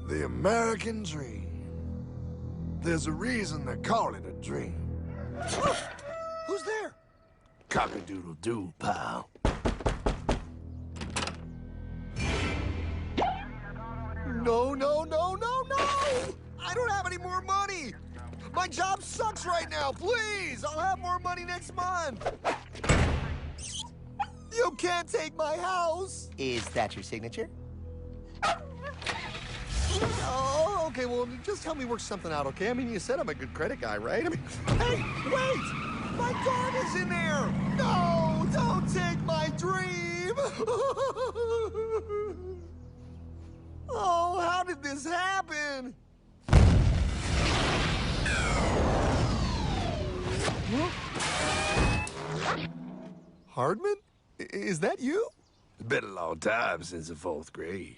The American dream. There's a reason they call it a dream. Who's there? Cock-a-doodle-doo, pal. No, no, no, no, no! I don't have any more money! My job sucks right now, please! I'll have more money next month! You can't take my house! Is that your signature? Oh, okay, well, just help me work something out, okay? I mean, you said I'm a good credit guy, right? I mean, hey, wait! My dog is in there! No, don't take my dream! Oh, how did this happen? Hardman? Is that you? It's been a long time since the 4th grade.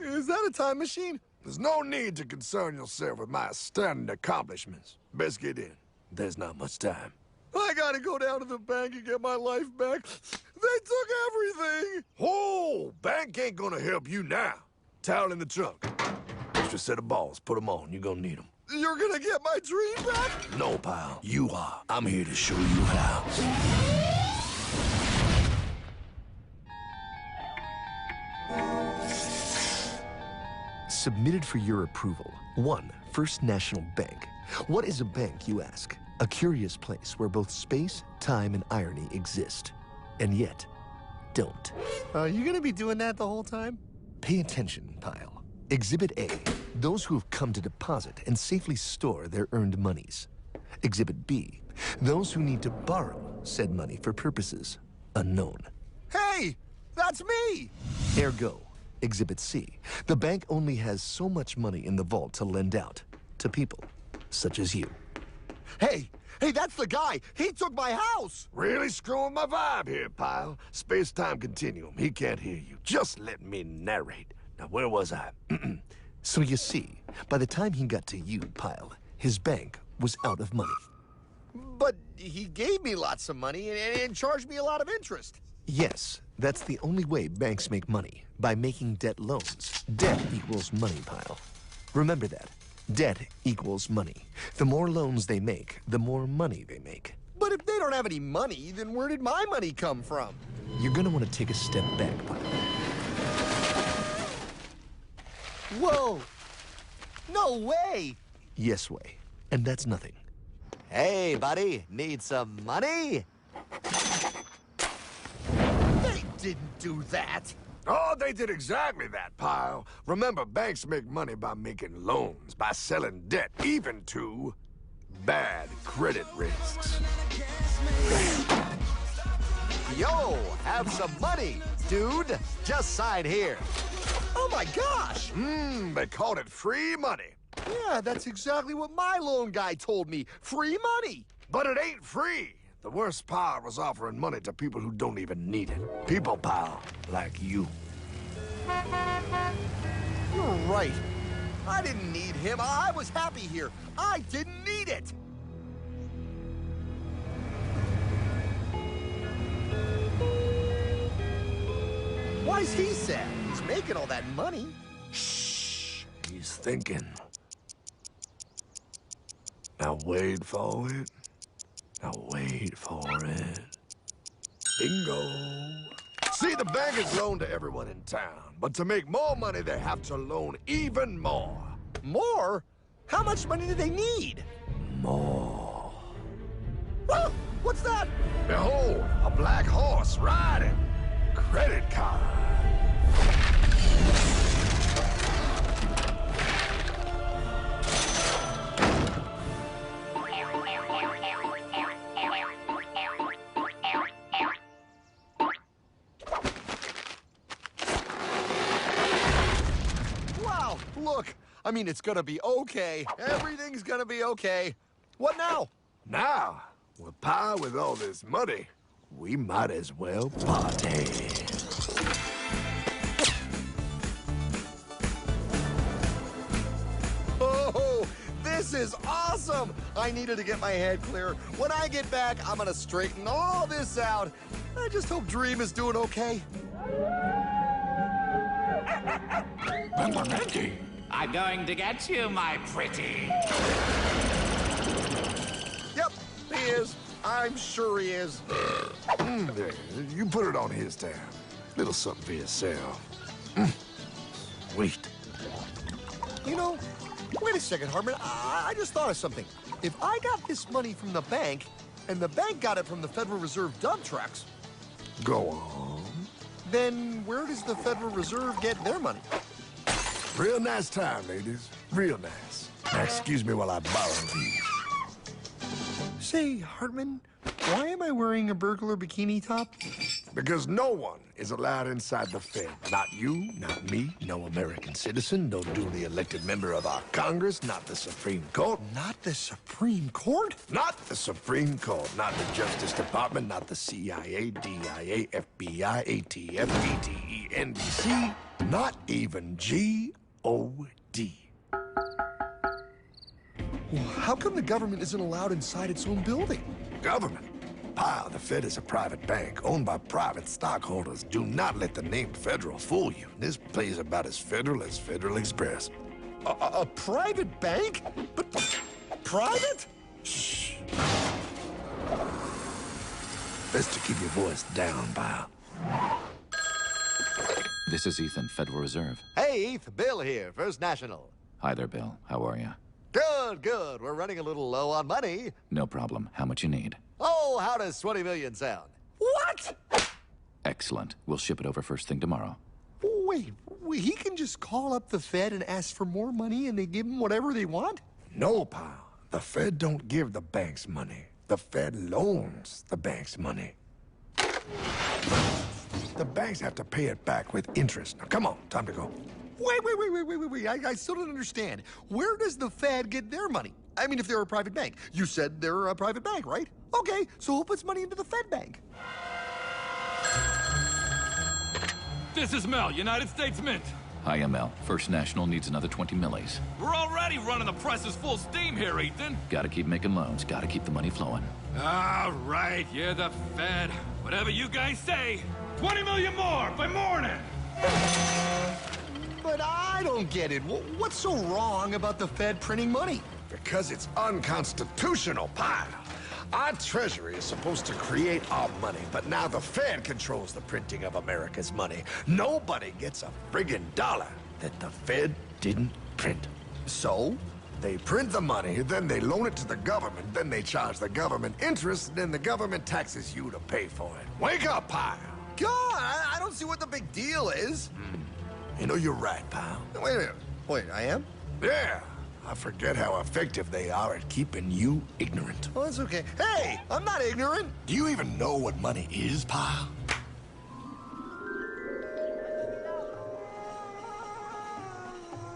Is that a time machine? There's no need to concern yourself with my stunning accomplishments. Best get in. There's not much time. I gotta go down to the bank and get my life back. They took everything. Oh, bank ain't gonna help you now. Towel in the trunk. Extra set of balls. Put them on. You're gonna need them. You're gonna get my dream back? No, pal. You are. I'm here to show you how. Submitted for your approval. 1. First National Bank. What is a bank, you ask? A curious place where both space, time, and irony exist. And yet, don't. You gonna be doing that the whole time? Pay attention, pile. Exhibit A. Those who have come to deposit and safely store their earned monies. Exhibit B. Those who need to borrow said money for purposes unknown. Hey, that's me! Ergo, Exhibit C. The bank only has so much money in the vault to lend out to people such as you. Hey, that's the guy! He took my house! Really screwing my vibe here, pal. Space-time continuum. He can't hear you. Just let me narrate. Now, where was I? So you see, by the time he got to you, pile, his bank was out of money. But he gave me lots of money and charged me a lot of interest. Yes, that's the only way banks make money, by making debt loans. Debt equals money, pile. Remember that. Debt equals money. The more loans they make, the more money they make. But if they don't have any money, then where did my money come from? You're gonna want to take a step back, pile. Whoa! No way! Yes way. And that's nothing. Hey, buddy, need some money? They didn't do that! Oh, they did exactly that, pal. Remember, banks make money by making loans, by selling debt, even to bad credit risks. Yo, have some money, dude. Just sign here. Oh my gosh! They called it free money. Yeah, that's exactly what my loan guy told me. Free money! But it ain't free. The worst part was offering money to people who don't even need it. People, pal, like you. You're right. I didn't need him. I was happy here. I didn't need it. Why's he sad? He's making all that money. Shh. He's thinking. Now wait for it. Now wait for it. Bingo. See, the bankers loan to everyone in town, but to make more money, they have to loan even more. More? How much money do they need? More. Oh, what's that? Behold, a black horse riding. Credit card. Wow, look. I mean, it's gonna be okay. Everything's gonna be okay. What now? Now, Well, Pa, with all this money, we might as well party. Oh, this is awesome! I needed to get my head clear. When I get back, I'm gonna straighten all this out. I just hope Dream is doing okay. I'm going to get you, my pretty. Yep, he is. I'm sure he is. There, you put it on his tab. Little something for yourself. Wait. You know, wait a second, Hartman. I just thought of something. If I got this money from the bank, and the bank got it from the Federal Reserve dump trucks, Go on. then where does the Federal Reserve get their money? Real nice time, ladies. Real nice. Now, excuse me while I borrow these. Say, Hartman, why am I wearing a burglar bikini top? Because no one is allowed inside the Fed. Not you, not me, no American citizen, no duly elected member of our Congress, not the Supreme Court. Not the Supreme Court? Not the Supreme Court, not the Justice Department, not the CIA, DIA, FBI, ATF, ATE, NBC, not even G.O.D. Well, how come the government isn't allowed inside its own building? Government. Pa, the Fed is a private bank owned by private stockholders. Do not let the name Federal fool you. This place is about as federal as Federal Express. A private bank? But private? Shh. Best to keep your voice down, pal. This is Ethan, Federal Reserve. Hey, Eth, Bill here, First National. Hi there, Bill. How are you? Good, good. We're running a little low on money. No problem. How much you need? Oh, how does 20 million sound? What? Excellent. We'll ship it over first thing tomorrow. Wait, he can just call up the Fed and ask for more money and they give him whatever they want? No, pal. The Fed don't give the banks money. The Fed loans the banks money. The banks have to pay it back with interest. Now, come on. Time to go. Wait. I still don't understand. Where does the Fed get their money? I mean, if they're a private bank. You said they're a private bank, right? Okay, so who puts money into the Fed bank? This is Mel, United States Mint. Hi, ML. First National needs another 20 millis. We're already running the presses full steam here, Ethan. Gotta keep making loans. Gotta keep the money flowing. All right, you're the Fed. Whatever you guys say. 20 million more by morning. But I don't get it. What's so wrong about the Fed printing money? Because it's unconstitutional, pal. Our Treasury is supposed to create our money, but now the Fed controls the printing of America's money. Nobody gets a friggin' dollar that the Fed didn't print. So? They print the money, then they loan it to the government, then they charge the government interest, then the government taxes you to pay for it. Wake up, pal! God, I don't see what the big deal is. You know, you're right, pal. Wait a minute. Wait, I am? Yeah, I forget how effective they are at keeping you ignorant. Oh, that's okay. Hey, I'm not ignorant. Do you even know what money is, pal?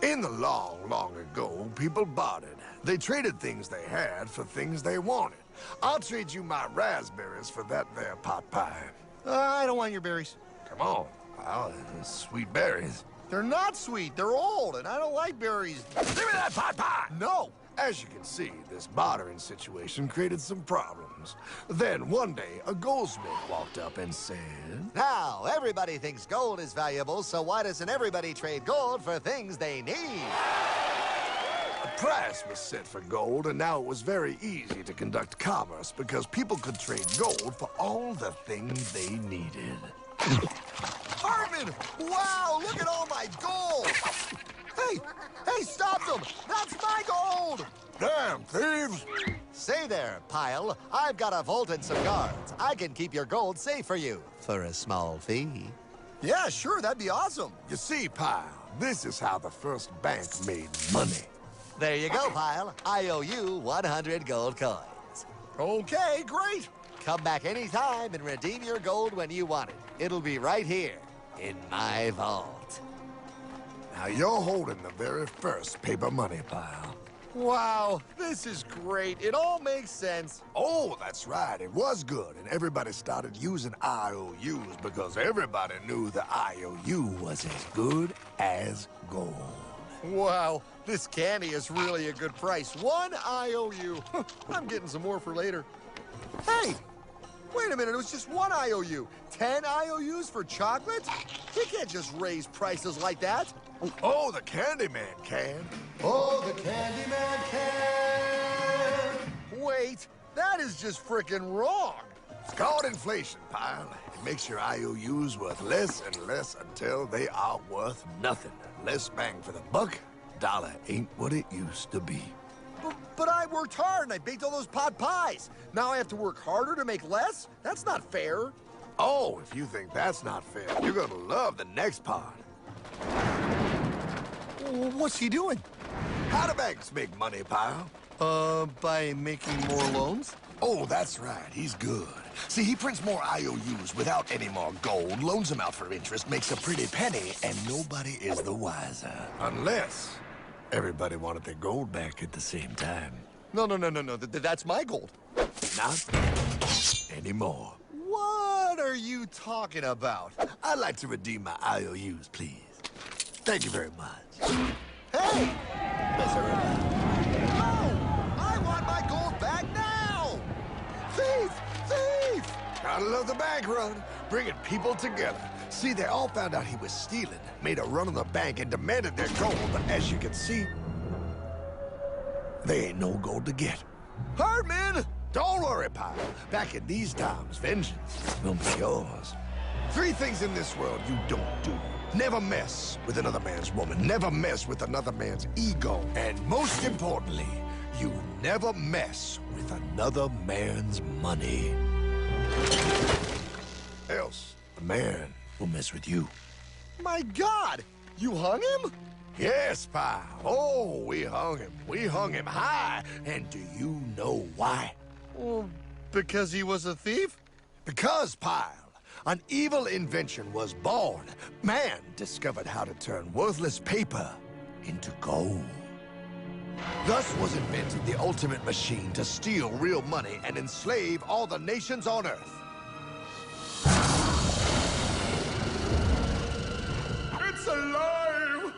In the long, long ago, people bartered. They traded things they had for things they wanted. I'll trade you my raspberries for that there pot pie. I don't want your berries. Come on, pal, they're sweet berries. They're not sweet. They're old, and I don't like berries. Give me that pot pie! No. As you can see, this bartering situation created some problems. Then one day, a goldsmith walked up and said, Now, everybody thinks gold is valuable, so why doesn't everybody trade gold for things they need? a price was set for gold, and now it was very easy to conduct commerce because people could trade gold for all the things they needed. Hartman! Wow, look at all my gold! Hey, stop them! That's my gold! Damn thieves! Say there, Pile. I've got a vault and some guards. I can keep your gold safe for you for a small fee. Yeah, sure, that'd be awesome. You see, Pile, this is how the first bank made money. There you go, Pile. I owe you 100 gold coins. Okay, great. Come back anytime and redeem your gold when you want it. It'll be right here in my vault. Now you're holding the very first paper money, Pile. Wow, this is great. It all makes sense. Oh, that's right. It was good, and everybody started using IOUs because everybody knew the IOU was as good as gold. Wow, this candy is really a good price. 1 IOU. I'm getting some more for later. Hey, wait a minute. It was just 1 IOU. 10 IOUs for chocolate? You can't just raise prices like that. Oh, the Candyman can. Oh, the Candyman can. Wait, that is just frickin' wrong. It's called inflation, pal. It makes your IOUs worth less and less until they are worth nothing. Less bang for the buck. Dollar ain't what it used to be. But I worked hard and I baked all those pot pies. Now I have to work harder to make less? That's not fair. Oh, if you think that's not fair, you're gonna love the next part. What's he doing? How do banks make money, pal? By making more loans? Oh, that's right. He's good. See, he prints more IOUs without any more gold, loans them out for interest, makes a pretty penny, and nobody is the wiser. Unless everybody wanted their gold back at the same time. No. That's my gold. Not anymore. What are you talking about? I'd like to redeem my IOUs, please. Thank you very much. Hey! No! I want my gold back now! Thief! Thief! Gotta love the bank run, bringing people together. See, they all found out he was stealing, made a run on the bank, and demanded their gold, but as you can see, there ain't no gold to get. Herdman! Don't worry, pal. Back in these times, vengeance will be yours. 3 things in this world you don't do. Never mess with another man's woman. Never mess with another man's ego. And most importantly, you never mess with another man's money. Else, the man will mess with you. My God! You hung him? Yes, pal. Oh, we hung him. We hung him high. And do you know why? Well, because he was a thief? Because, pal, an evil invention was born. Man discovered how to turn worthless paper into gold. Thus was invented the ultimate machine to steal real money and enslave all the nations on Earth. It's alive!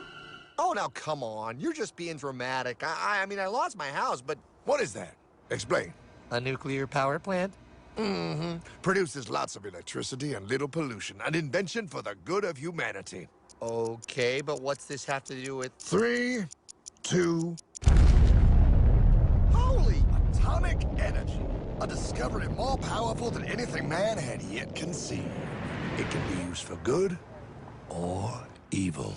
Oh, now come on. You're just being dramatic. I mean, I lost my house, but... What is that? Explain. A nuclear power plant? Mm-hmm. Produces lots of electricity and little pollution. An invention for the good of humanity. Okay, but what's this have to do with... 3, 2... Holy! Atomic energy. A discovery more powerful than anything man had yet conceived. It can be used for good or evil.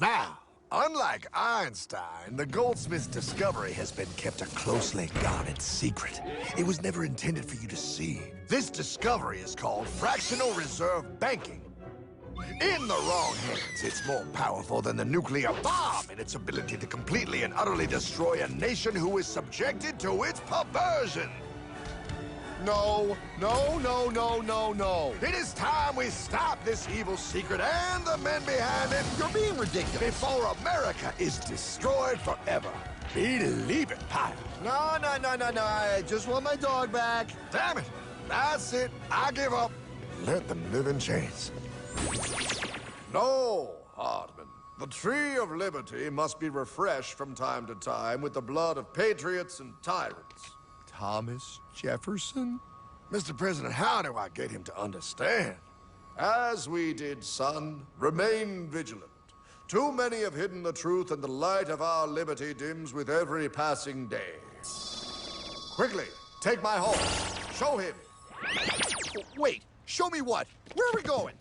Now, unlike Einstein, the goldsmith's discovery has been kept a closely guarded secret. It was never intended for you to see. This discovery is called fractional reserve banking. In the wrong hands, it's more powerful than the nuclear bomb in its ability to completely and utterly destroy a nation who is subjected to its perversion. No. It is time we stop this evil secret and the men behind it. You're being ridiculous. Before America is destroyed forever. Believe it, pal. No. I just want my dog back. Damn it. That's it. I give up. Let them live in chains. No, Hardman. The tree of liberty must be refreshed from time to time with the blood of patriots and tyrants. Thomas Jefferson? Mr. President, how do I get him to understand? As we did, son, remain vigilant. Too many have hidden the truth, and the light of our liberty dims with every passing day. Quickly, take my horse. Show him. Wait, show me what? Where are we going?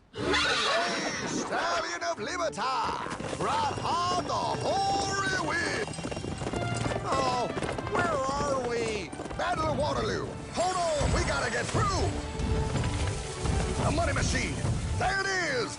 Stallion of Liberty! Right on the hoary wind! Oh, where are we? Battle of Waterloo! Hold on, we gotta get through! A money machine! There it is!